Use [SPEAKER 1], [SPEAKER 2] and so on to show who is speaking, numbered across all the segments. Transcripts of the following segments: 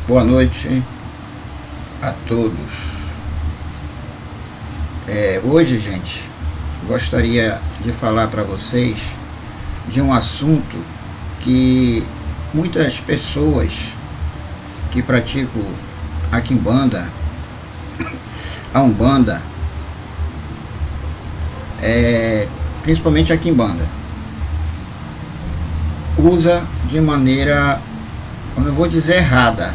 [SPEAKER 1] Boa noite a todos. Hoje, gente, gostaria de falar para vocês de um assunto que muitas pessoas que praticam a quimbanda, a umbanda, principalmente a quimbanda, usa de maneira, eu não vou dizer errada,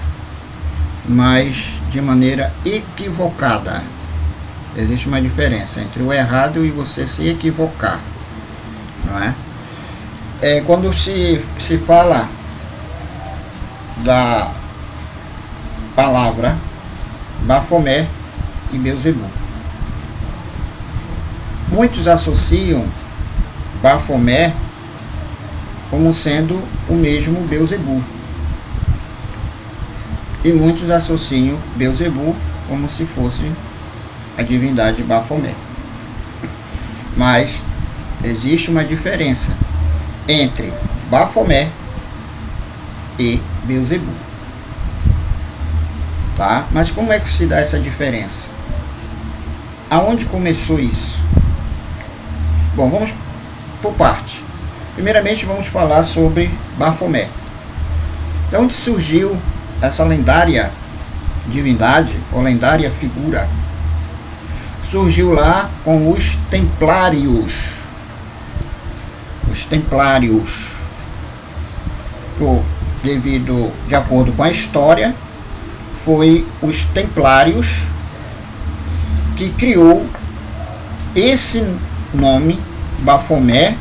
[SPEAKER 1] mas de maneira equivocada. Existe uma diferença entre o errado e você se equivocar, não é? Quando se fala da palavra Bafomé e Beelzebub, muitos associam Bafomé como sendo o mesmo Beelzebub, e muitos associam Beelzebub como se fosse a divindade Bafomé. Mas existe uma diferença entre Bafomé e Beelzebub, tá? Mas como é que se dá essa diferença? Aonde começou isso? Bom, vamos por parte. Primeiramente vamos falar sobre Bafomé. De onde surgiu essa lendária divindade ou lendária figura? Surgiu lá com os templários. Os templários, de acordo com a história, foi os templários que criou esse nome Bafomé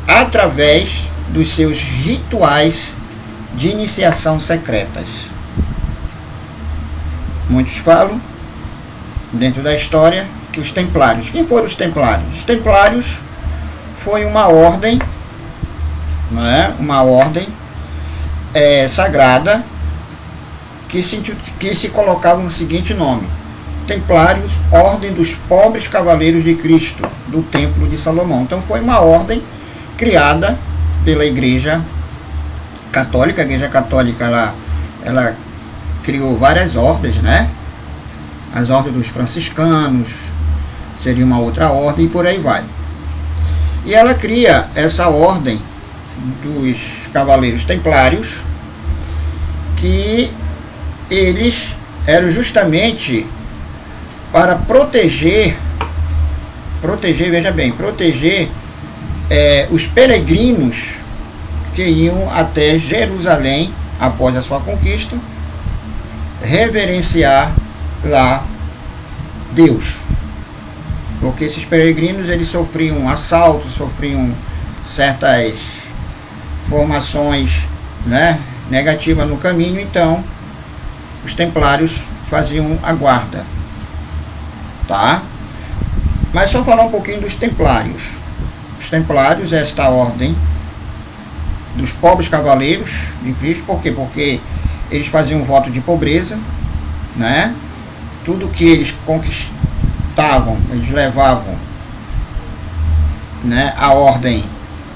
[SPEAKER 1] através dos seus rituais de iniciação secretas. Muitos falam, dentro da história, que os templários... Quem foram os templários? Os templários foi uma ordem, não é? Uma ordem sagrada que se colocava no seguinte nome: Templários, Ordem dos Pobres Cavaleiros de Cristo, do Templo de Salomão. Então foi uma ordem criada pela Igreja Católica. A Igreja Católica ela criou várias ordens, né? As ordens dos franciscanos seria uma outra ordem, e por aí vai. E ela cria essa ordem dos Cavaleiros Templários, que eles eram justamente para proteger, veja bem, proteger os peregrinos que iam até Jerusalém após a sua conquista, reverenciar lá Deus, porque esses peregrinos eles sofriam assaltos, sofriam certas formações, né, negativas no caminho. Então os templários faziam a guarda, tá? Mas só falar um pouquinho dos templários. Os templários, esta ordem dos pobres cavaleiros de Cristo. Por quê? Porque eles faziam um voto de pobreza, né? Tudo que eles conquistavam, eles levavam, né, a ordem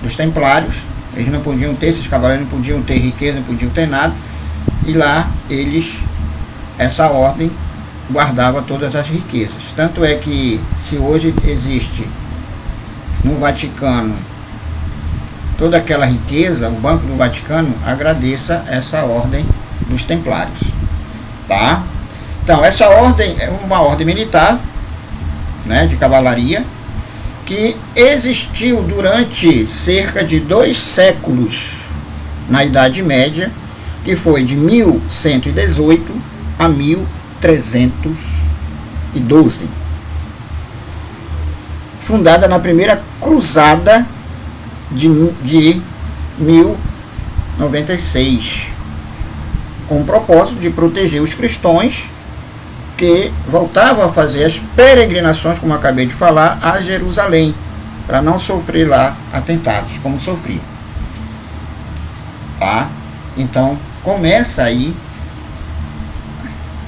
[SPEAKER 1] dos templários. Eles não podiam ter, esses cavaleiros não podiam ter riqueza, não podiam ter nada. E lá essa ordem guardava todas as riquezas. Tanto é que, se hoje existe no Vaticano toda aquela riqueza, o Banco do Vaticano agradeça essa ordem dos templários, tá? Então, essa ordem é uma ordem militar, né, de cavalaria, que existiu durante cerca de 2 séculos na Idade Média, que foi de 1118 a 1312. Fundada na primeira cruzada de 1096, com o propósito de proteger os cristãos que voltavam a fazer as peregrinações, como acabei de falar, a Jerusalém, para não sofrer lá atentados, como sofriam, tá? Então começa aí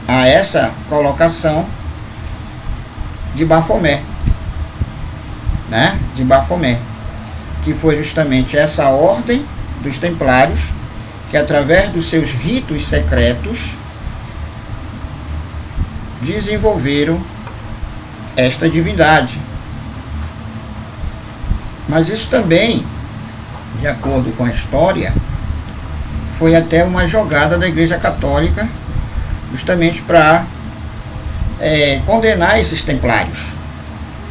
[SPEAKER 1] a essa colocação de Bafomé, né? Que foi justamente essa ordem dos templários que que através dos seus ritos secretos desenvolveram esta divindade. Mas isso também, de acordo com a história, foi até uma jogada da Igreja Católica, justamente para condenar esses templários,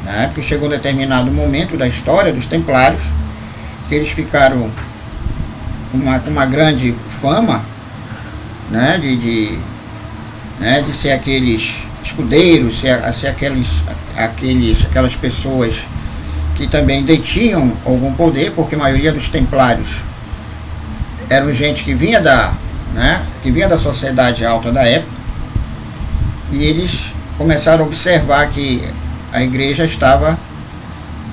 [SPEAKER 1] né? Porque chegou um determinado momento da história dos templários que eles ficaram com uma grande fama, né? De ser aqueles escudeiros, ser aquelas pessoas que também detinham algum poder, porque a maioria dos templários eram gente que vinha da sociedade alta da época, e eles começaram a observar que a igreja estava,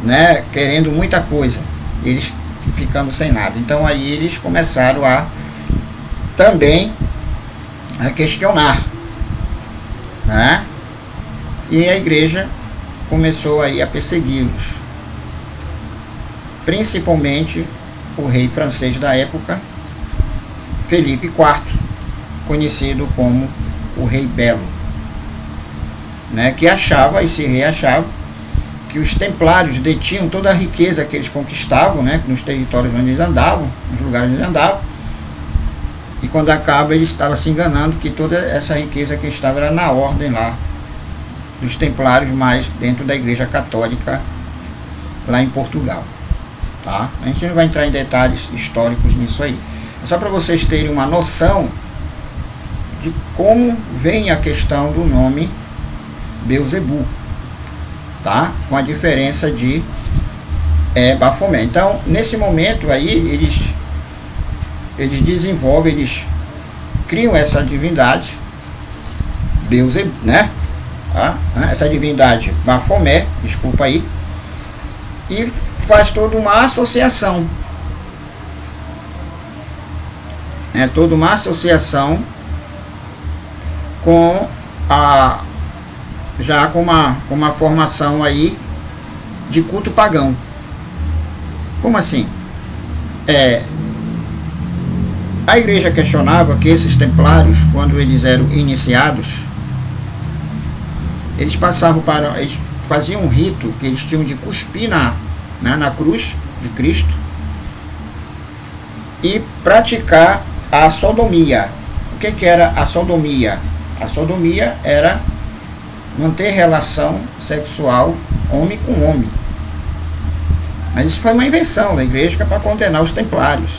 [SPEAKER 1] né, querendo muita coisa, eles ficando sem nada. Então aí eles começaram também a questionar, né? E a igreja começou aí a persegui-los, principalmente o rei francês da época, Felipe IV, conhecido como o Rei Belo, né, que achava, esse rei achava, que os templários detinham toda a riqueza que eles conquistavam, né, nos territórios onde eles andavam, nos lugares onde eles andavam, e quando acaba ele estava se enganando que toda essa riqueza que estava era na ordem lá dos templários, mas dentro da Igreja Católica lá em Portugal, tá? A gente não vai entrar em detalhes históricos nisso aí, é só para vocês terem uma noção de como vem a questão do nome Belzebu, tá? Com a diferença de Bafomé. Então, nesse momento aí, eles desenvolvem, eles criam essa divindade Belzebu, né? Tá? Essa divindade Bafomé, desculpa aí, e faz toda uma associação, toda uma associação com uma formação aí de culto pagão. Como assim? A igreja questionava que esses templários, quando eles eram iniciados, eles faziam um rito que eles tinham de cuspir na cruz de Cristo e praticar a sodomia. O que era a sodomia? A sodomia era manter relação sexual homem com homem. Mas isso foi uma invenção da igreja para condenar os templários.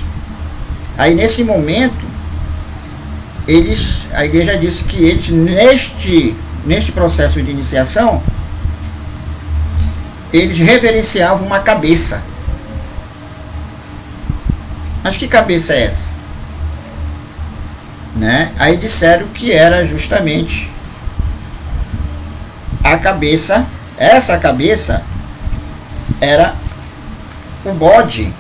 [SPEAKER 1] Aí nesse momento, a igreja disse que eles, neste processo de iniciação, eles reverenciavam uma cabeça. Mas que cabeça é essa? Né? Aí disseram que era justamente a cabeça, essa cabeça era o bode,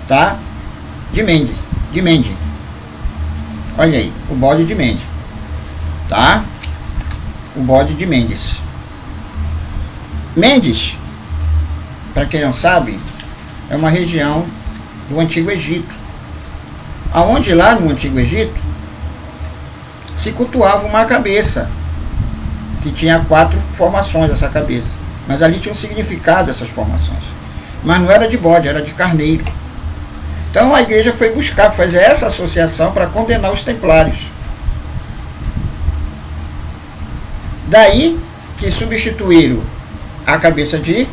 [SPEAKER 1] tá? De Mende. Olha aí, o bode de Mende, tá? O bode de Mendes. Mendes, para quem não sabe, é uma região do Antigo Egito, aonde lá no Antigo Egito se cultuava uma cabeça que tinha 4 formações essa cabeça, mas ali tinha um significado essas formações, mas não era de bode, era de carneiro. Então a igreja foi buscar fazer essa associação para condenar os templários. Daí que substituíram a cabeça de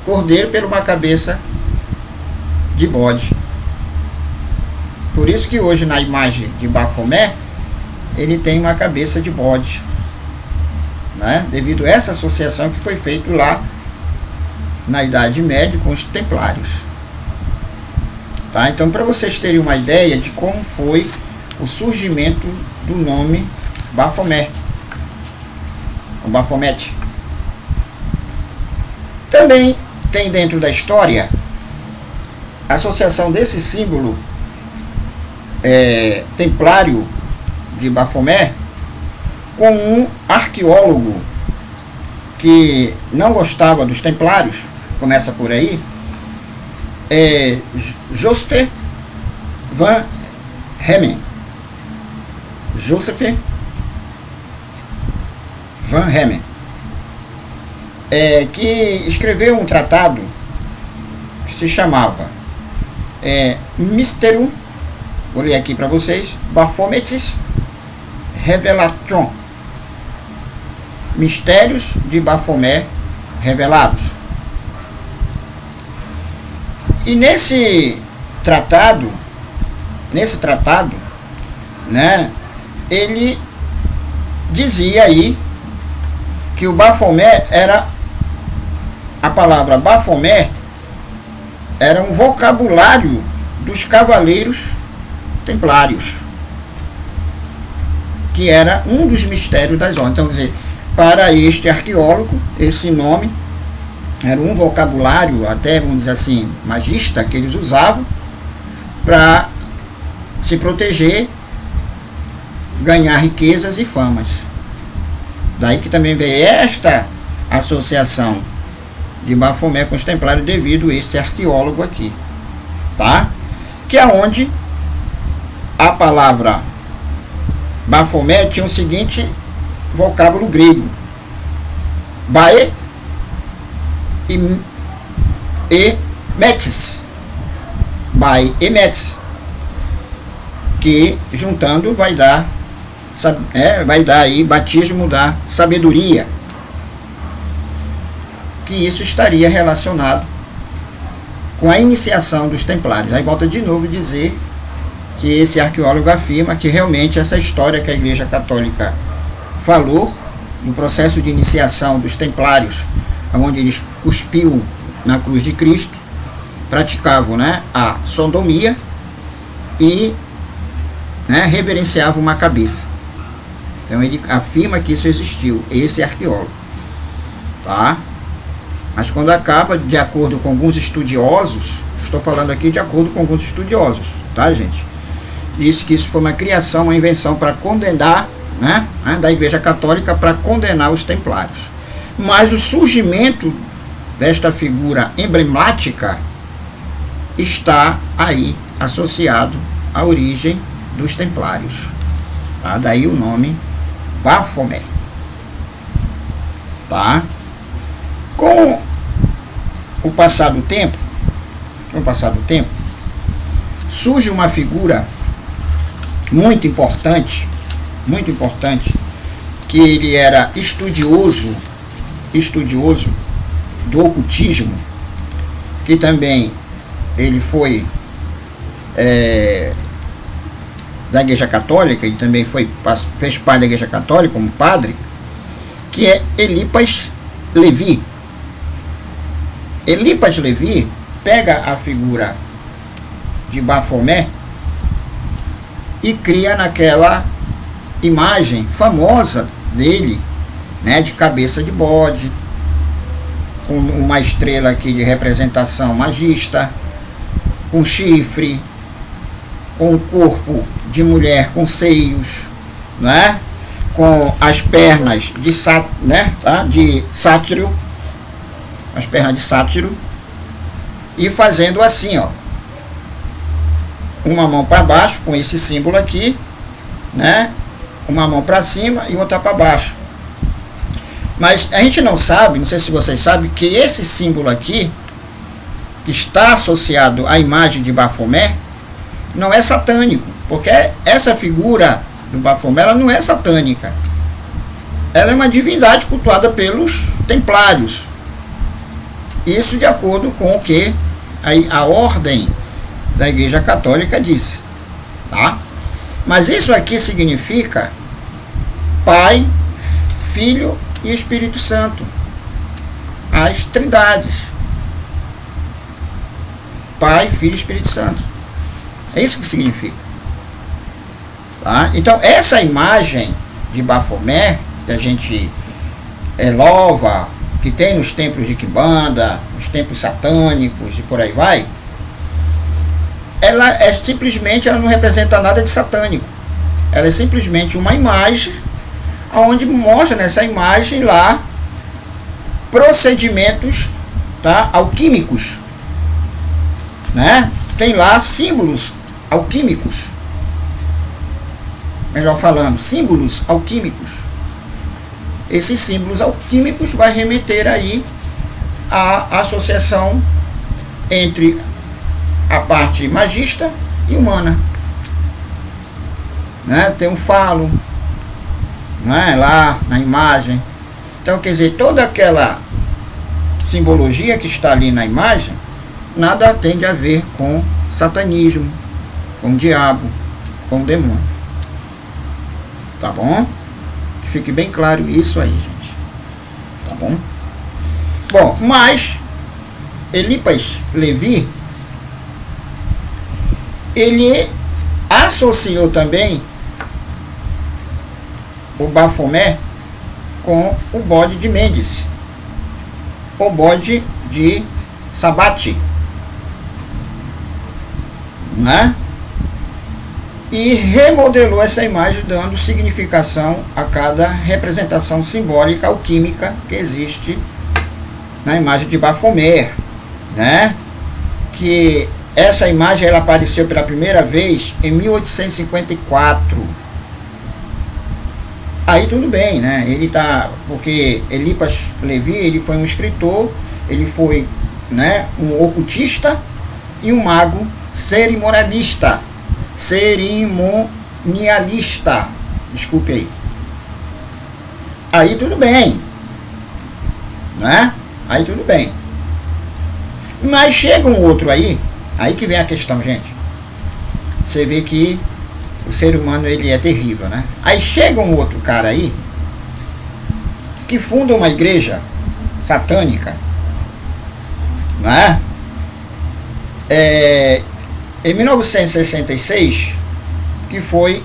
[SPEAKER 1] cordeiro por uma cabeça de bode. Por isso que hoje na imagem de Bafomé ele tem uma cabeça de bode, né? Devido a essa associação que foi feita lá na Idade Média com os templários, tá? Então, para vocês terem uma ideia de como foi o surgimento do nome Bafomé, o Bafomete. Também tem dentro da história a associação desse símbolo templário de Bafomé com um arqueólogo que não gostava dos templários, começa por aí, Joseph Van Hemen. Joseph Van Hemen, que escreveu um tratado que se chamava Mysterum, vou ler aqui para vocês, Baphometis Revelation, Mistérios de Baphomet Revelados. E nesse tratado, né, ele dizia aí que o Baphomet era, a palavra Baphomet era um vocabulário dos cavaleiros templários, que era um dos mistérios das ordens. Então, quer dizer, para este arqueólogo, esse nome era um vocabulário, até vamos dizer assim, magista, que eles usavam para se proteger, ganhar riquezas e famas. Daí que também veio esta associação de Baphomet com os templários devido a esse arqueólogo aqui, tá? Que é onde a palavra Baphomet tinha o seguinte vocábulo grego: bae e metis, bae e metis, que juntando vai dar aí batismo da sabedoria, que isso estaria relacionado com a iniciação dos templários. Aí volta de novo dizer que esse arqueólogo afirma que realmente essa história que a Igreja Católica falou no processo de iniciação dos templários, onde eles cuspiam na cruz de Cristo, praticavam, né, a sodomia e, né, reverenciavam uma cabeça. Então ele afirma que isso existiu, esse arqueólogo, tá? Mas quando acaba, de acordo com alguns estudiosos, estou falando aqui de acordo com alguns estudiosos, tá, gente? Diz que isso foi uma criação, uma invenção para condenar, né, da Igreja Católica, para condenar os templários. Mas o surgimento desta figura emblemática está aí associado à origem dos templários, tá? Daí o nome Baphomet, tá? Com o passar do tempo, surge uma figura muito importante, que ele era estudioso do ocultismo, que também ele foi da Igreja Católica, e também fez parte da Igreja Católica como padre, que é Elipas Levi. Elipas Levi pega a figura de Baphomet e cria naquela imagem famosa dele, né, de cabeça de bode, com uma estrela aqui de representação magista, com chifre, com o corpo de mulher com seios, né, com as pernas de sátiro, as pernas de sátiro, e fazendo assim, ó, uma mão para baixo com esse símbolo aqui, né, uma mão para cima e outra para baixo. Mas a gente não sabe, não sei se vocês sabem, que esse símbolo aqui, que está associado à imagem de Baphomet, não é satânico, porque essa figura do Baphomet, ela não é satânica. Ela é uma divindade cultuada pelos templários. Isso de acordo com o que a ordem da Igreja Católica disse, tá? Mas isso aqui significa Pai, Filho e Espírito Santo, as trindades, Pai, Filho e Espírito Santo. É isso que significa, tá? Então essa imagem de Baphomet que a gente louva, que tem nos templos de Quimbanda, nos templos satânicos e por aí vai, ela é simplesmente, ela não representa nada de satânico. Ela é simplesmente uma imagem onde mostra nessa imagem lá procedimentos, tá, alquímicos, né? Tem lá símbolos alquímicos, melhor falando, símbolos alquímicos. Esses símbolos alquímicos vai remeter aí à associação entre a parte magista e humana, né? Tem um falo, né, lá na imagem. Então, quer dizer, toda aquela simbologia que está ali na imagem nada tem a ver com satanismo, com o diabo, com o demônio. Tá bom? Que fique bem claro isso aí, gente. Tá bom? Bom, mas Elipas Levi, ele associou também o Bafomé com o bode de Mendes, o bode de Sabate, né? E remodelou essa imagem, dando significação a cada representação simbólica alquímica que existe na imagem de Bafomé, né? Que essa imagem ela apareceu pela primeira vez em 1854. Aí tudo bem, né? Ele tá, porque Elipas Levi, ele foi um escritor, ele foi, né, um ocultista e um mago cerimonialista, desculpe aí. Aí tudo bem, né? Aí tudo bem. Mas chega um outro aí que vem a questão, gente. Você vê que o ser humano, ele é terrível, né? Aí chega um outro cara aí que funda uma igreja satânica, né? Em 1966, que foi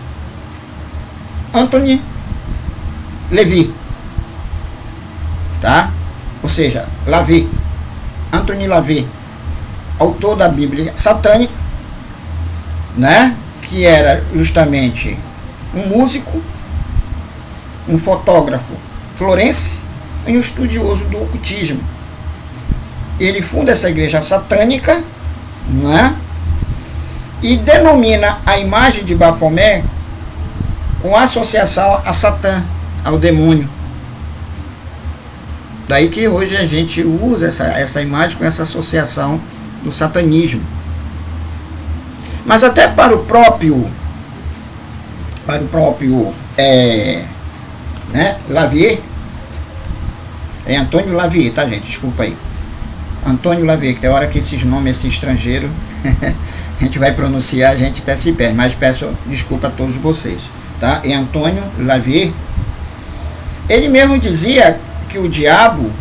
[SPEAKER 1] Anthony Levi, tá? Ou seja, Lavie, Anthony Lavie, autor da Bíblia satânica, né? Que era justamente um músico, um fotógrafo florense e um estudioso do ocultismo. Ele funda essa igreja satânica, né? E denomina a imagem de Bafomé com associação a Satã, ao demônio. Daí que hoje a gente usa essa imagem com essa associação do satanismo. Mas até para o próprio né, Lavie, é Antônio Lavie, tá, gente? Desculpa aí. Antônio Lavie, que tem hora que esses nomes assim, estrangeiros a gente vai pronunciar, a gente até se perde, mas peço desculpa a todos vocês, tá? E Antônio Lavie, ele mesmo dizia que o diabo,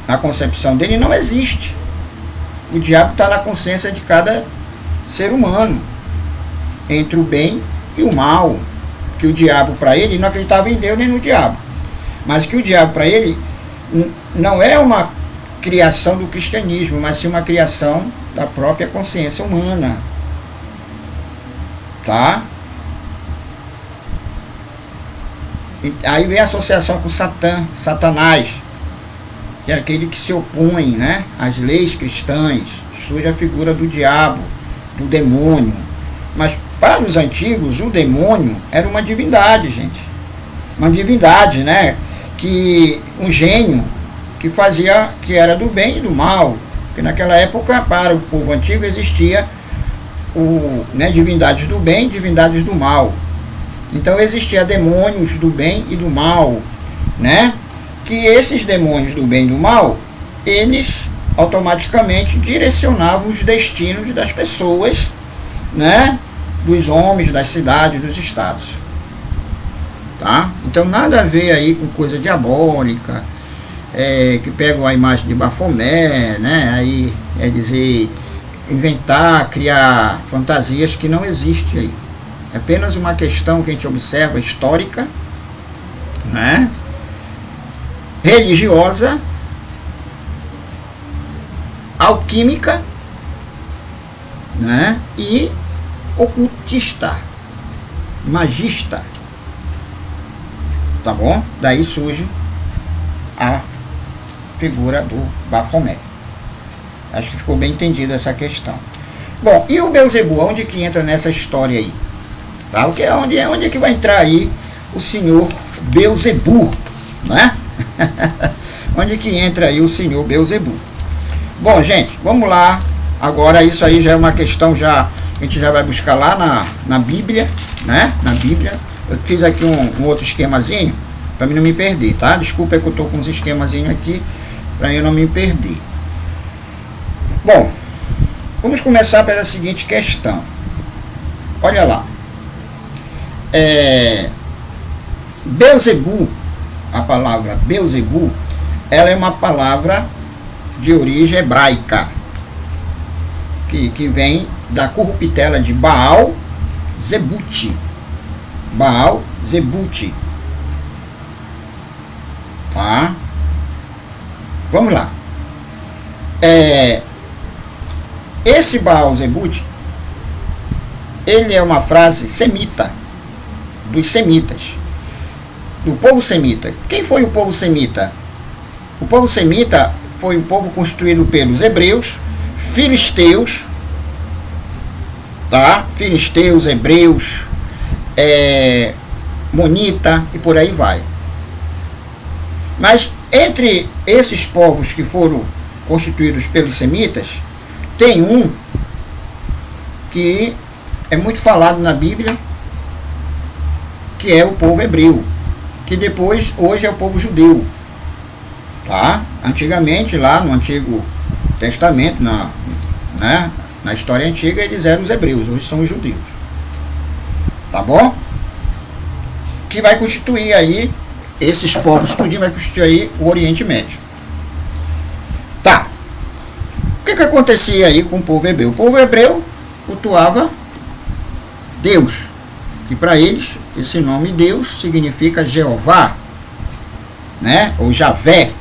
[SPEAKER 1] na concepção dele, não existe. O diabo está na consciência de cada ser humano, entre o bem e o mal. Que o diabo, para ele, não acreditava em Deus nem no diabo, mas que o diabo, para ele, não é uma criação do cristianismo, mas sim uma criação da própria consciência humana, tá? E aí vem a associação com Satã, Satanás, que é aquele que se opõe, né, às leis cristãs. Surge a figura do diabo, do demônio. Mas para os antigos, o demônio era uma divindade, gente. Uma divindade, né? Que um gênio que fazia, que era do bem e do mal. Porque naquela época, para o povo antigo, existia divindades do bem e divindades do mal. Então existia demônios do bem e do mal, né? Que esses demônios do bem e do mal, eles automaticamente direcionavam os destinos das pessoas, né? Dos homens, das cidades, dos estados, tá? Então nada a ver aí com coisa diabólica, que pegam a imagem de Bafomé, né? Aí é dizer, inventar, criar fantasias que não existem aí. É apenas uma questão que a gente observa histórica, né? Religiosa, alquímica, né? E ocultista, magista, tá bom? Daí surge a figura do Bafomé. Acho que ficou bem entendido essa questão. Bom, e o Belzebu, onde que entra nessa história aí? Tá? Onde é que vai entrar aí o senhor Belzebu, né? Onde que entra aí o senhor Belzebu? Bom, gente, vamos lá. Agora isso aí já é uma questão, a gente já vai buscar lá na Bíblia, né? Na Bíblia. Eu fiz aqui um outro esquemazinho para mim não me perder, tá? Desculpa que eu tô com uns esquemazinhos aqui para eu não me perder. Bom, vamos começar pela seguinte questão. Olha lá. Belzebu, a palavra Belzebu, ela é uma palavra de origem hebraica, que vem da corruptela de Baal Zebute. Baal Zebute. Tá? Vamos lá. Esse Baal Zebute, ele é uma frase semita, dos semitas, do povo semita. Quem foi o povo semita? O povo semita foi o povo constituído pelos hebreus, filisteus, tá? Filisteus, hebreus, monita e por aí vai. Mas entre esses povos que foram constituídos pelos semitas, tem um que é muito falado na Bíblia, que é o povo hebreu, que depois, hoje é o povo judeu. Tá? Antigamente, lá no Antigo Testamento, na história antiga, eles eram os hebreus, hoje são os judeus. Tá bom? Que vai constituir aí, esses povos tudinho vai constituir aí o Oriente Médio. Tá. O que acontecia aí com o povo hebreu? O povo hebreu cultuava Deus. E para eles, esse nome Deus significa Jeová, né? Ou Javé,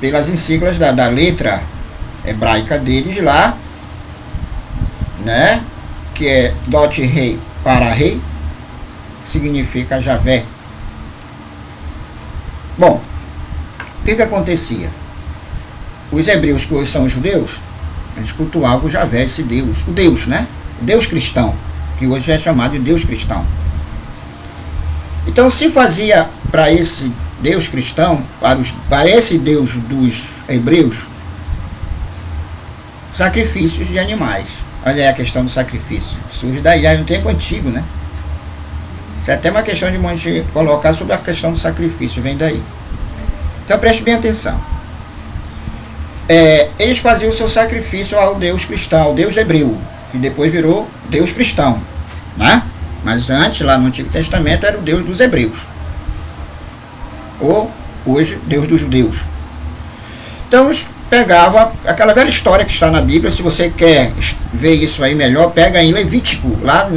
[SPEAKER 1] pelas siglas da letra hebraica deles lá, né? Que é Dot Rei para Rei, significa Javé. Bom, o que acontecia? Os hebreus, que hoje são os judeus, eles cultuavam o Javé, esse Deus, o Deus, né? O Deus cristão, que hoje é chamado de Deus cristão. Então se fazia para esse Deus cristão, para esse Deus dos hebreus, sacrifícios de animais. Olha aí a questão do sacrifício. Surge daí, já no tempo antigo, né? Isso é até uma questão de monte colocar sobre a questão do sacrifício, vem daí. Então preste bem atenção. Eles faziam o seu sacrifício ao Deus cristão, ao Deus hebreu, que depois virou Deus cristão, né? Mas antes, lá no Antigo Testamento, era o Deus dos hebreus, ou hoje Deus dos judeus. Então eles pegavam aquela velha história que está na Bíblia. Se você quer ver isso aí melhor, pega em Levítico, lá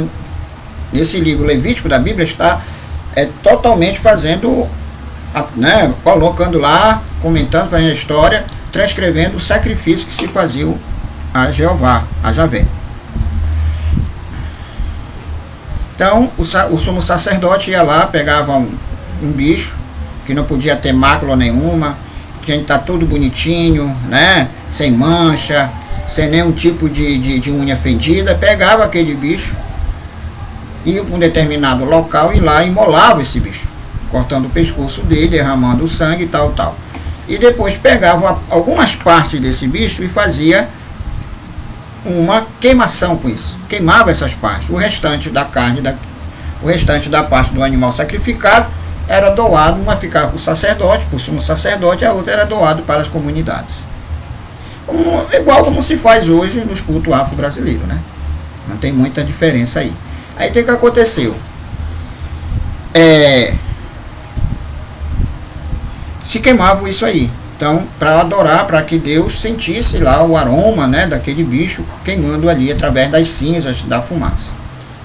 [SPEAKER 1] nesse livro Levítico da Bíblia, está totalmente fazendo, né, colocando lá, comentando, fazendo a história, transcrevendo o sacrifício que se fazia a Jeová, a Javé. Então o sumo sacerdote ia lá, pegava um bicho que não podia ter mácula nenhuma, tinha que estar todo bonitinho, né, sem mancha, sem nenhum tipo de unha fendida, pegava aquele bicho, ia para um determinado local e lá imolava esse bicho, cortando o pescoço dele, derramando o sangue e tal. E depois pegava algumas partes desse bicho e fazia uma queimação com isso. Queimava essas partes. O restante da carne, o restante da parte do animal sacrificado era doado, uma ficava para o sacerdote, para o sumo sacerdote, a outra era doado para as comunidades. Igual como se faz hoje nos cultos afro-brasileiros, né? Não tem muita diferença aí. Aí o que aconteceu? Se queimava isso aí. Então, para adorar, para que Deus sentisse lá o aroma, né, daquele bicho queimando ali através das cinzas, da fumaça.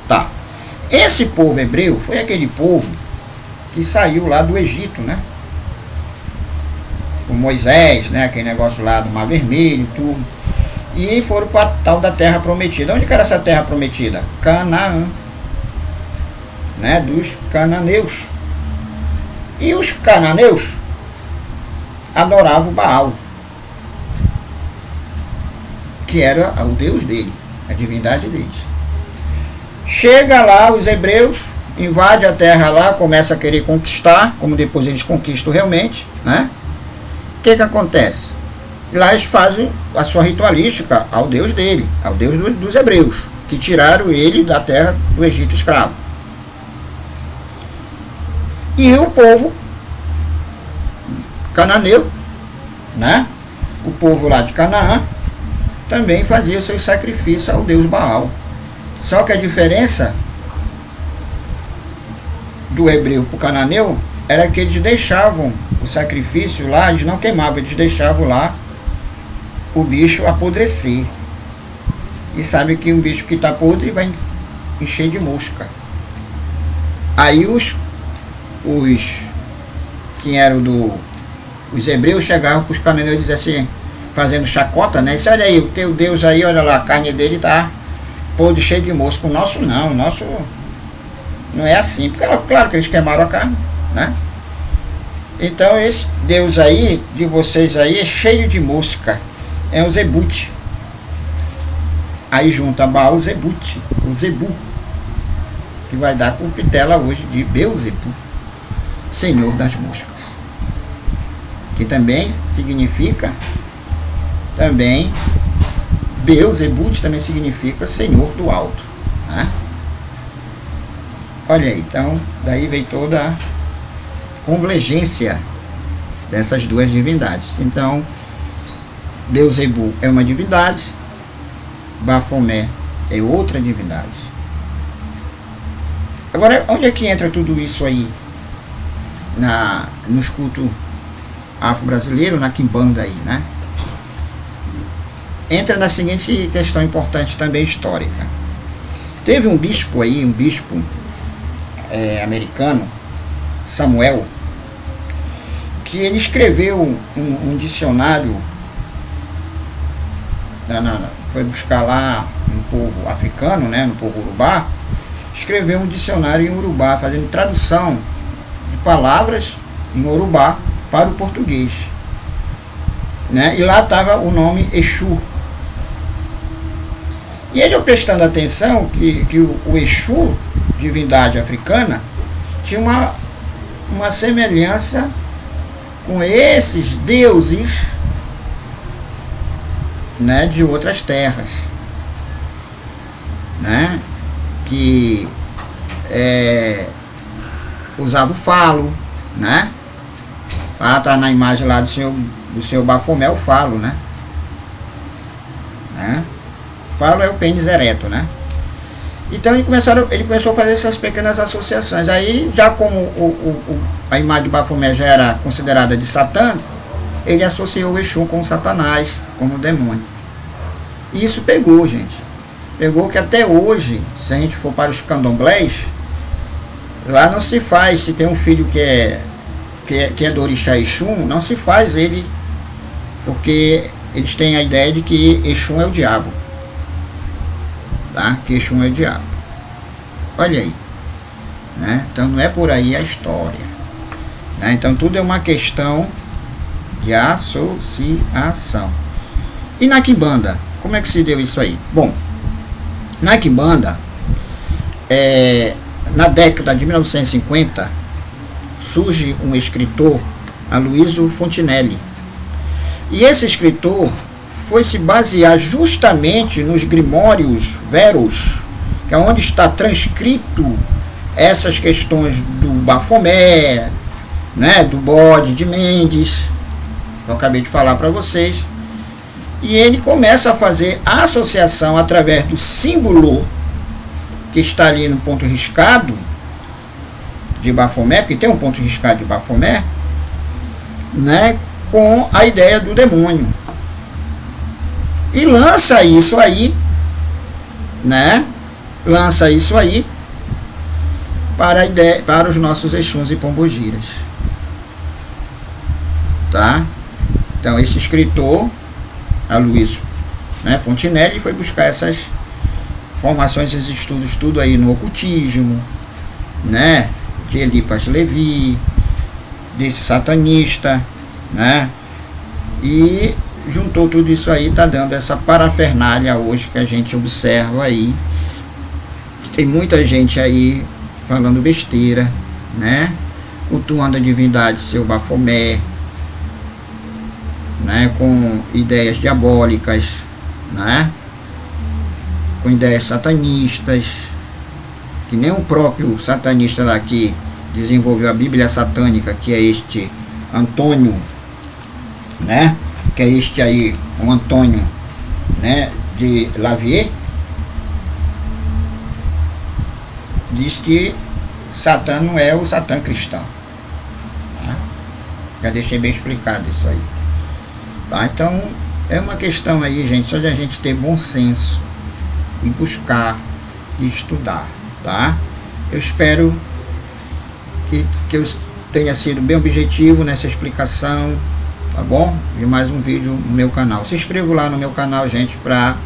[SPEAKER 1] Tá. Esse povo hebreu foi aquele povo que saiu lá do Egito, né? Com Moisés, né, aquele negócio lá do Mar Vermelho, tudo. E foram para a tal da Terra Prometida. Onde que era essa Terra Prometida? Canaã, né, dos cananeus. E os cananeus adoravam Baal, que era o Deus dele, a divindade deles. Chega lá os hebreus, invade a terra lá, começa a querer conquistar, como depois eles conquistam realmente, né? O que acontece? Lá eles fazem a sua ritualística ao Deus dele, ao Deus dos hebreus, que tiraram ele da terra do Egito escravo. E o povo cananeu, né? O povo lá de Canaã também fazia seus sacrifícios ao Deus Baal. Só que a diferença do hebreu para o cananeu era que eles deixavam o sacrifício lá, eles não queimavam, eles deixavam lá o bicho apodrecer. E sabe que um bicho que está podre vai encher de mosca. Aí os que eram os hebreus chegavam para os cananeus e diziam assim, fazendo chacota, né? Disse, olha aí, o teu Deus aí, olha lá, a carne dele está podre, cheio de mosca. O nosso não, o nosso não é assim. Porque claro que eles queimaram a carne, né? Então esse Deus aí, de vocês aí, é cheio de mosca. É um Zebute. Aí junta Baal Zebute, o Zebu, que vai dar corruptela hoje de Beuzebu, Senhor das moscas. Que também significa, também, Beuzebut também significa Senhor do Alto, né? Olha aí, então, daí vem toda a convergência dessas duas divindades. Então, Beuzebu é uma divindade, Bafomé é outra divindade. Agora, onde é que entra tudo isso aí? Nos cultos afro-brasileiros, na quimbanda aí, né? Entra na seguinte questão importante também histórica. Teve um bispo aí, americano, Samuel, que ele escreveu um dicionário, foi buscar lá um povo africano, né, no povo urubá, escreveu um dicionário em urubá, fazendo tradução de palavras em urubá para o português, né? E lá estava o nome Exu. E ele, prestando atenção que o Exu, divindade africana, tinha uma semelhança com esses deuses, né, de outras terras, né, que usava o falo, né? Ah, tá na imagem lá do senhor Bafomé, o falo, né? O falo é o pênis ereto, né? Então ele começou a fazer essas pequenas associações. Aí, já como a imagem do Bafomé já era considerada de Satã, ele associou o Exu com o Satanás, como o demônio. E isso pegou, gente. Pegou que até hoje, se a gente for para os candomblés, lá não se faz, se tem um filho que é do orixá Exu, não se faz ele, porque eles têm a ideia de que Exu é o diabo, tá? Que Exu é o diabo. Olha aí, né? Então não é por aí a história, né? Então tudo é uma questão de associação. E na quimbanda, como é que se deu isso aí? Bom, na quimbanda, na década de 1950, surge um escritor, Aloysio Fontinelli. E esse escritor foi se basear justamente nos Grimórios Veros, que é onde está transcrito essas questões do Bafomé, né, do bode de Mendes, que eu acabei de falar para vocês. E ele começa a fazer a associação através do símbolo que está ali no ponto riscado de Bafomé, que tem um ponto riscado de Bafomé, né, com a ideia do demônio. E lança isso aí, né? Lança isso aí para os nossos Exuns e Pombogiras. Tá? Então esse escritor, Aloysio, né, Fontinelli, foi buscar essas formações, esses estudos, tudo aí no ocultismo, né, de Elipas Levi, desse satanista, né, e juntou tudo isso aí, tá dando essa parafernália hoje que a gente observa aí. Tem muita gente aí falando besteira, né? Cultuando a divindade seu Bafomé, né? Com ideias diabólicas, né? Com ideias satanistas, que nem o próprio satanista lá que desenvolveu a Bíblia satânica, que é este Antônio, né? Que é este aí, o Antônio, né? De Lavier, diz que Satã não é o Satã cristão, tá? Já deixei bem explicado isso aí, tá? Então é uma questão aí, gente, só de a gente ter bom senso e buscar e estudar, tá? Eu espero que eu tenha sido bem objetivo nessa explicação, tá bom? E mais um vídeo no meu canal. Se inscreva lá no meu canal, gente, para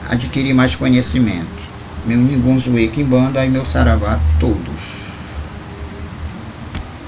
[SPEAKER 1] adquirir mais conhecimento. Meu Ningunzuê Quimbanda e meu Saravá todos.